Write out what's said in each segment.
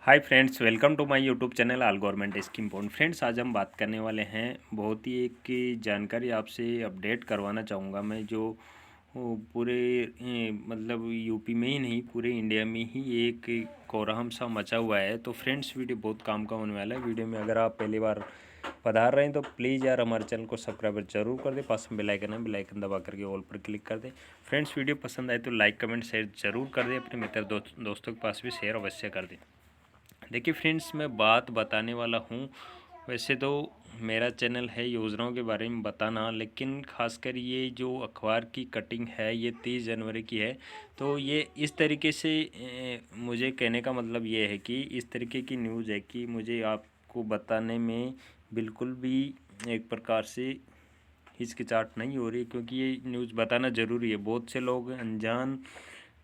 Hi friends, welcome to my YouTube channel all government scheme point. Friends, आज हम बात करने वाले हैं बहुत ही एक जानकारी आपसे अपडेट करवाना चाहूँगा मैं, जो पूरे मतलब यूपी में ही नहीं पूरे इंडिया में ही एक कोहराम सा मचा हुआ है। तो फ्रेंड्स, वीडियो बहुत काम का होने वाला है। वीडियो में अगर आप पहली बार पधार रहे हैं तो प्लीज़ यार हमारे चैनल को सब्सक्राइब जरूर कर दें। पास में बेल आइकन है, बेल आइकन दबा करके ऑल पर क्लिक कर दें। फ्रेंड्स, वीडियो पसंद आए तो लाइक कमेंट शेयर जरूर कर दें। अपने मित्र दोस्तों के पास भी शेयर अवश्य कर दें। देखिए फ्रेंड्स, मैं बात बताने वाला हूँ। वैसे तो मेरा चैनल है योजनाओं के बारे में बताना, लेकिन खासकर ये जो अखबार की कटिंग है ये 30 जनवरी की है। तो ये इस तरीके से मुझे कहने का मतलब ये है कि इस तरीके की न्यूज़ है कि मुझे आपको बताने में बिल्कुल भी एक प्रकार से हिचकिचाहट नहीं हो रही, क्योंकि ये न्यूज़ बताना ज़रूरी है। बहुत से लोग अनजान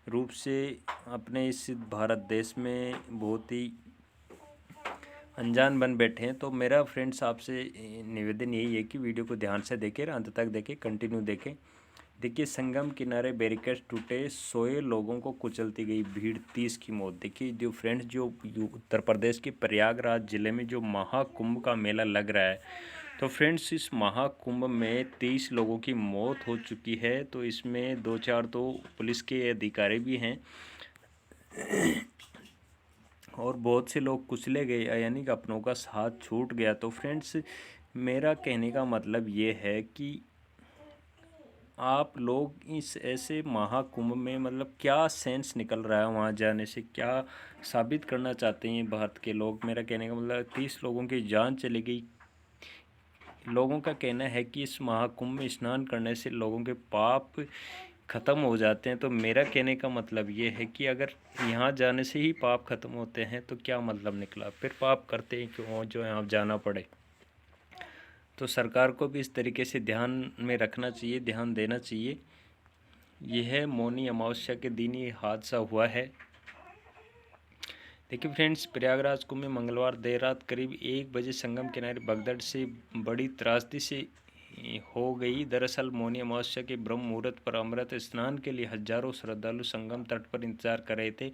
रूप से अपने इस भारत देश में बहुत ही अनजान बन बैठे हैं। तो मेरा फ्रेंड्स आपसे निवेदन यही है कि वीडियो को ध्यान से देखें, अंत तक देखें, कंटिन्यू देखें। देखिए, संगम किनारे बैरिकेड टूटे, सोए लोगों को कुचलती गई भीड़, 30 की मौत। देखिए जो फ्रेंड्स, जो उत्तर प्रदेश के प्रयागराज जिले में जो महाकुंभ का मेला लग रहा है, तो फ्रेंड्स इस महाकुंभ में 30 लोगों की मौत हो चुकी है। तो इसमें 2-4 तो पुलिस के अधिकारी भी हैं और बहुत से लोग कुचले गए, यानी कि अपनों का साथ छूट गया। तो फ्रेंड्स, मेरा कहने का मतलब ये है कि आप लोग इस ऐसे महाकुंभ में मतलब क्या सेंस निकल रहा है वहाँ जाने से, क्या साबित करना चाहते हैं भारत के लोग। मेरा कहने का मतलब 30 लोगों की जान चली गई। लोगों का कहना है कि इस महाकुंभ में स्नान करने से लोगों के पाप ख़त्म हो जाते हैं। तो मेरा कहने का मतलब ये है कि अगर यहाँ जाने से ही पाप ख़त्म होते हैं तो क्या मतलब निकला, फिर पाप करते हैं क्यों जो यहाँ जाना पड़े। तो सरकार को भी इस तरीके से ध्यान में रखना चाहिए, ध्यान देना चाहिए। यह मौनी अमावस्या के दिन ये हादसा हुआ है। देखिए फ्रेंड्स, प्रयागराज कुंभ में मंगलवार देर रात करीब 1 बजे संगम किनारे भगदड़ से बड़ी त्रासदी से हो गई। दरअसल मौनी अमावस्या के ब्रह्म मुहूर्त पर अमृत स्नान के लिए हजारों श्रद्धालु संगम तट पर इंतजार कर रहे थे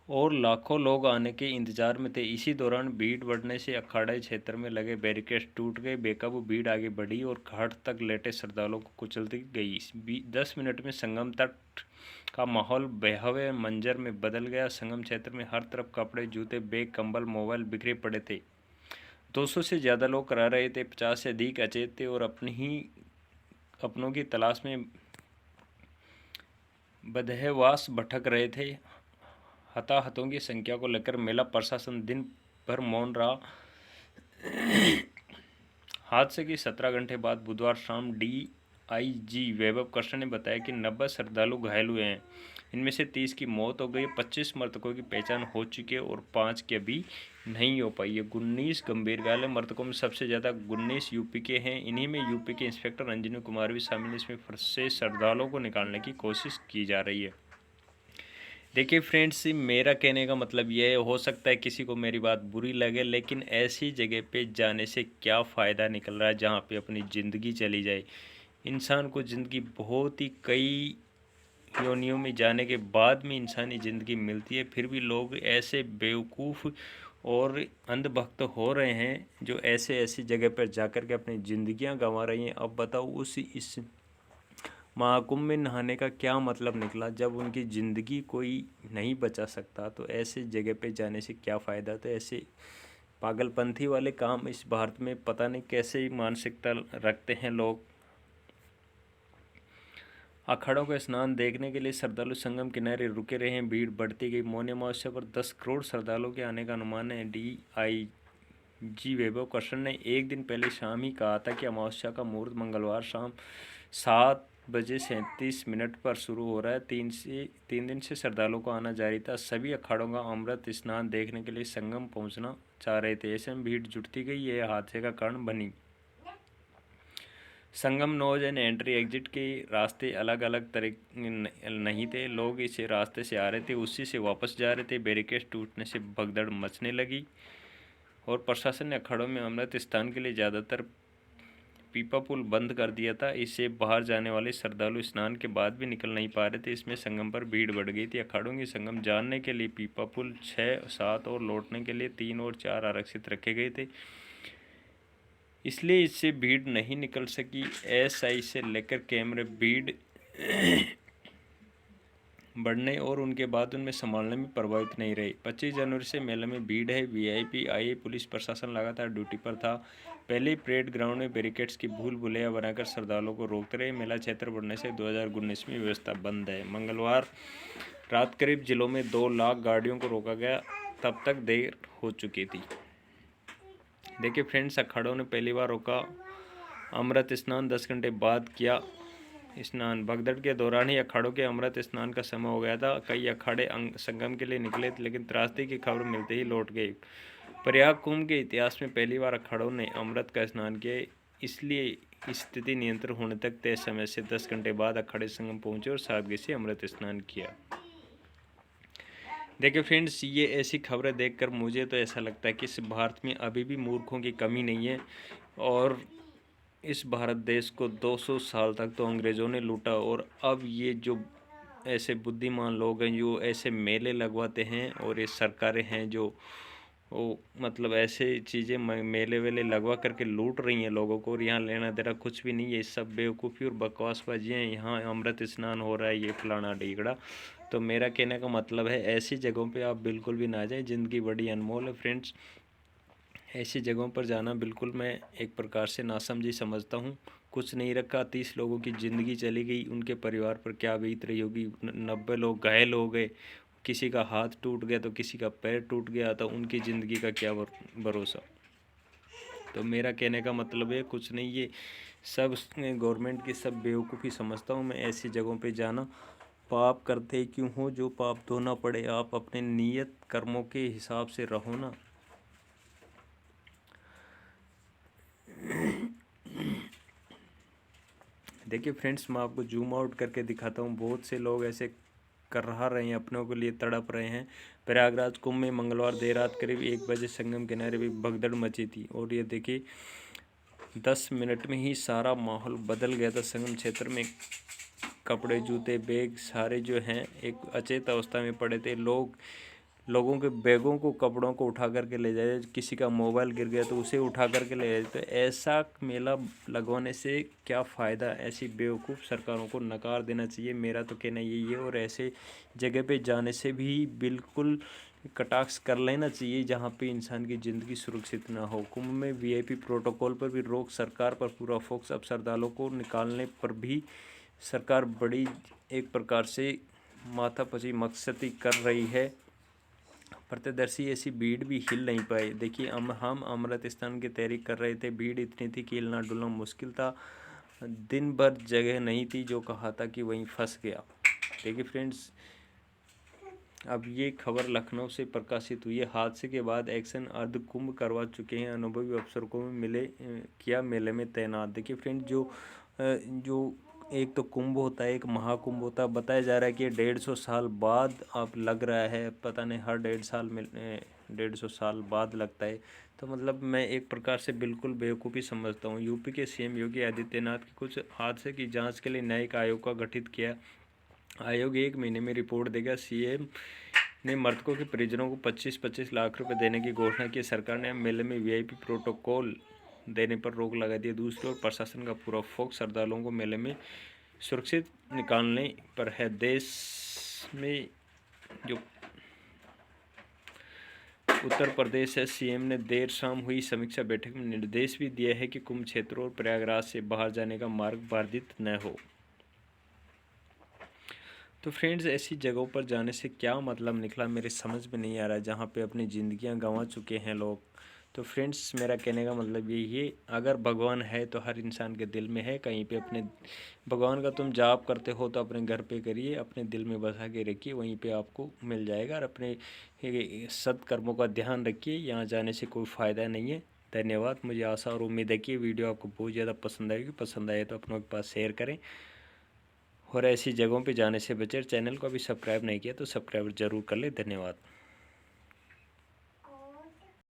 और लाखों लोग आने के इंतजार में थे। इसी दौरान भीड़ बढ़ने से अखाड़े क्षेत्र में लगे बैरिकेड टूट गए। बेकाबू भीड़ आगे बढ़ी और घाट तक लेटे श्रद्धालुओं को कुचलती गई। 10 मिनट में संगम तट का माहौल भयावह मंजर में बदल गया। संगम क्षेत्र में हर तरफ कपड़े, जूते, बैग, कंबल, मोबाइल बिखरे पड़े थे। 200 से ज़्यादा लोग करा रहे थे, 50 से अधिक अचेत थे और अपनों की तलाश में बदहवास भटक रहे थे। हताहतों की संख्या को लेकर मेला प्रशासन दिन भर मौन रहा। हादसे के 17 घंटे बाद बुधवार शाम डीआईजी वैभव कृष्ण ने बताया कि 90 श्रद्धालु घायल हुए हैं। इनमें से 30 की मौत हो गई, 25 मृतकों की पहचान हो चुकी है और 5 की अभी नहीं हो पाई है। 19 गंभीर घायल है। मृतकों में सबसे ज़्यादा 19 यूपी के हैं। इन्हीं में यूपी के इंस्पेक्टर अंजनी कुमार भी शामिल है। इसमें फंसे श्रद्धालुओं को निकालने की कोशिश की जा रही है। देखिए फ्रेंड्स, मेरा कहने का मतलब यह है, हो सकता है किसी को मेरी बात बुरी लगे, लेकिन ऐसी जगह पे जाने से क्या फ़ायदा निकल रहा है जहाँ पे अपनी ज़िंदगी चली जाए। इंसान को ज़िंदगी बहुत ही कई योनियों में जाने के बाद में इंसानी ज़िंदगी मिलती है, फिर भी लोग ऐसे बेवकूफ़ और अंधभक्त हो रहे हैं जो ऐसे ऐसी जगह पर जाकर के अपनी ज़िंदगियाँ गंवा रही हैं। अब बताओ इस महाकुंभ में नहाने का क्या मतलब निकला जब उनकी ज़िंदगी कोई नहीं बचा सकता। तो ऐसे जगह पे जाने से क्या फ़ायदा। तो ऐसे पागलपंथी वाले काम इस भारत में पता नहीं कैसे मानसिकता रखते हैं लोग। अखाड़ों का स्नान देखने के लिए श्रद्धालु संगम किनारे रुके रहे हैं। भीड़ बढ़ती गई। मौनी अमावस्या पर 10 करोड़ श्रद्धालुओं के आने का अनुमान है। डीआईजी वैभव कृष्ण ने एक दिन पहले शाम ही कहा था कि अमावस्या का मुहूर्त मंगलवार शाम 7 बजे 37 मिनट पर शुरू हो रहा है। 3 दिन से श्रद्धालुओं को आना जारी था। सभी अखाड़ों का अमृत स्नान देखने के लिए संगम पहुंचना चाह रहे थे। ऐसे में भीड़ जुटती गई, यह हादसे का कारण बनी। संगम नोज एंड एंट्री एग्जिट के रास्ते अलग अलग तरह नहीं थे। लोग इस रास्ते से आ रहे थे, उसी से वापस जा रहे थे। बैरिकेड टूटने से भगदड़ मचने लगी और प्रशासन ने अखाड़ों में अमृत स्नान के लिए ज़्यादातर पीपा पुल बंद कर दिया था। इससे बाहर जाने वाले श्रद्धालु स्नान के बाद भी निकल नहीं पा रहे थे। इसमें संगम पर भीड़ बढ़ गई थी। अखाड़ों की संगम जानने के लिए पीपा पुल 6, 7 और लौटने के लिए 3 और 4 आरक्षित रखे गए थे, इसलिए इससे भीड़ नहीं निकल सकी। एसआई से लेकर कैमरे भीड़ बढ़ने और उनके बाद उनमें संभालने में प्रभावित नहीं रहे। 25 जनवरी से मेले में भीड़ है। वीआईपी आए, पुलिस प्रशासन लगातार ड्यूटी पर था। पहले परेड ग्राउंड में बैरिकेड्स की भूल भुलैया बनाकर श्रद्धालुओं को रोकते रहे। मेला क्षेत्र बढ़ने से 2019 में व्यवस्था बंद है। मंगलवार रात करीब जिलों में 2 लाख गाड़ियों को रोका गया, तब तक देर हो चुकी थी। देखिए फ्रेंड्स, अखाड़ों ने पहली बार रोका अमृत स्नान, 10 घंटे बाद किया स्नान। भगदड़ के दौरान ही अखाड़ों के अमृत स्नान का समय हो गया था। कई अखाड़े संगम के लिए निकले थे, लेकिन त्रासदी की खबर मिलते ही लौट गए। प्रयाग कुंभ के इतिहास में पहली बार अखाड़ों ने अमृत का स्नान किया, इसलिए स्थिति नियंत्रण होने तक तय समय से 10 घंटे बाद अखाड़े संगम पहुंचे और सादगी से अमृत स्नान किया। देखिए फ्रेंड्स, ये ऐसी खबरें देखकर मुझे तो ऐसा लगता है कि इस भारत में अभी भी मूर्खों की कमी नहीं है, और इस भारत देश को 200 साल तक तो अंग्रेज़ों ने लूटा, और अब ये जो ऐसे बुद्धिमान लोग हैं जो ऐसे मेले लगवाते हैं, और ये सरकारें हैं जो मतलब ऐसे चीज़ें मेले वेले लगवा करके लूट रही हैं लोगों को, और यहाँ लेना देना कुछ भी नहीं है। ये सब बेवकूफ़ी और बकवासबाजी हैं। यहाँ अमृत स्नान हो रहा है, ये फलाना ढीगड़ा। तो मेरा कहने का मतलब है, ऐसी जगहों पे आप बिल्कुल भी ना जाएं। ज़िंदगी बड़ी अनमोल है फ्रेंड्स। ऐसी जगहों पर जाना बिल्कुल मैं एक प्रकार से नासमझी समझता हूँ। कुछ नहीं रखा, 30 लोगों की ज़िंदगी चली गई, उनके परिवार पर क्या बीत रही होगी। 90 लोग घायल हो गए, किसी का हाथ टूट गया तो किसी का पैर टूट गया, तो उनकी ज़िंदगी का क्या भरोसा। तो मेरा कहने का मतलब है, कुछ नहीं, ये सब गवर्नमेंट की सब बेवकूफ़ी समझता हूँ मैं। ऐसी जगहों पे जाना, पाप करते क्यों हो, जो पाप धोना पड़े। आप अपने नियत कर्मों के हिसाब से रहो ना। देखिए फ्रेंड्स, मैं आपको जूम आउट करके दिखाता हूँ। बहुत से लोग ऐसे कर रहे हैं, अपनों के लिए तड़प रहे हैं। प्रयागराज कुंभ में मंगलवार देर रात करीब 1 बजे संगम किनारे भी भगदड़ मची थी, और ये देखिए 10 मिनट में ही सारा माहौल बदल गया था। संगम क्षेत्र में कपड़े, जूते, बैग सारे जो हैं एक अचेत अवस्था में पड़े थे। लोगों के बैगों को, कपड़ों को उठा करके ले जाए, किसी का मोबाइल गिर गया तो उसे उठा करके ले जाए। तो ऐसा मेला लगवाने से क्या फ़ायदा। ऐसी बेवकूफ़ सरकारों को नकार देना चाहिए, मेरा तो कहना यही है। और ऐसे जगह पे जाने से भी बिल्कुल कटाक्ष कर लेना चाहिए जहाँ पे इंसान की ज़िंदगी सुरक्षित ना हो। कुंभ में वीआईपी प्रोटोकॉल पर भी रोक, सरकार पर पूरा फोकस। अब श्रद्धालुओं को निकालने पर भी सरकार बड़ी एक प्रकार से माथापची मकसदी कर रही है। प्रत्यदर्शी ऐसी भीड़ भी हिल नहीं पाई। देखिए हम अमृत स्नान की तैयारी कर रहे थे, भीड़ इतनी थी कि हिलना डुलना मुश्किल था। दिन भर जगह नहीं थी, जो कहा था कि वहीं फंस गया। देखिए फ्रेंड्स, अब ये खबर लखनऊ से प्रकाशित हुई है। हादसे के बाद एक्शन अर्ध कुंभ करवा चुके हैं, अनुभवी अफसरों को मिले किया मेले में तैनात। देखिए फ्रेंड, जो एक तो कुंभ होता है, एक महाकुंभ होता है। बताया जा रहा है कि 150 साल बाद अब लग रहा है, पता नहीं हर 150 साल बाद लगता है। तो मतलब मैं एक प्रकार से बिल्कुल बेवकूफ़ी समझता हूँ। यूपी के सीएम योगी आदित्यनाथ की कुछ हादसे की जांच के लिए न्यायिक आयोग का गठित किया। आयोग 1 महीने में रिपोर्ट देगा। सीएम ने मृतकों के परिजनों को 25-25 लाख रुपए देने की घोषणा की। सरकार ने मेले में वीआईपी प्रोटोकॉल देने पर रोक लगा दी। दूसरी ओर प्रशासन का पूरा फोकस श्रद्धालुओं को मेले में सुरक्षित निकालने पर है। देश में जो उत्तर प्रदेश है, सीएम ने देर शाम हुई समीक्षा बैठक में निर्देश भी दिया है कि कुंभ क्षेत्रों और प्रयागराज से बाहर जाने का मार्ग बाधित न हो। तो फ्रेंड्स, ऐसी जगहों पर जाने से क्या मतलब निकला मेरे समझ में नहीं आ रहा है, जहाँ पे अपनी ज़िंदगियाँ गंवा चुके हैं लोग। तो फ्रेंड्स, मेरा कहने का मतलब यही है, अगर भगवान है तो हर इंसान के दिल में है। कहीं पे अपने भगवान का तुम जाप करते हो तो अपने घर पे करिए, अपने दिल में बसा के रखिए, वहीं पे आपको मिल जाएगा। और अपने सत्कर्मों का ध्यान रखिए, यहाँ जाने से कोई फ़ायदा नहीं है। धन्यवाद। मुझे आशा और उम्मीद है कि वीडियो आपको बहुत ज़्यादा पसंद आएगी। पसंद आए तो अपनों के पास शेयर करें, और ऐसी जगहों पे जाने से बचें। चैनल को अभी सब्सक्राइब नहीं किया तो सब्सक्राइब ज़रूर कर ले। धन्यवाद।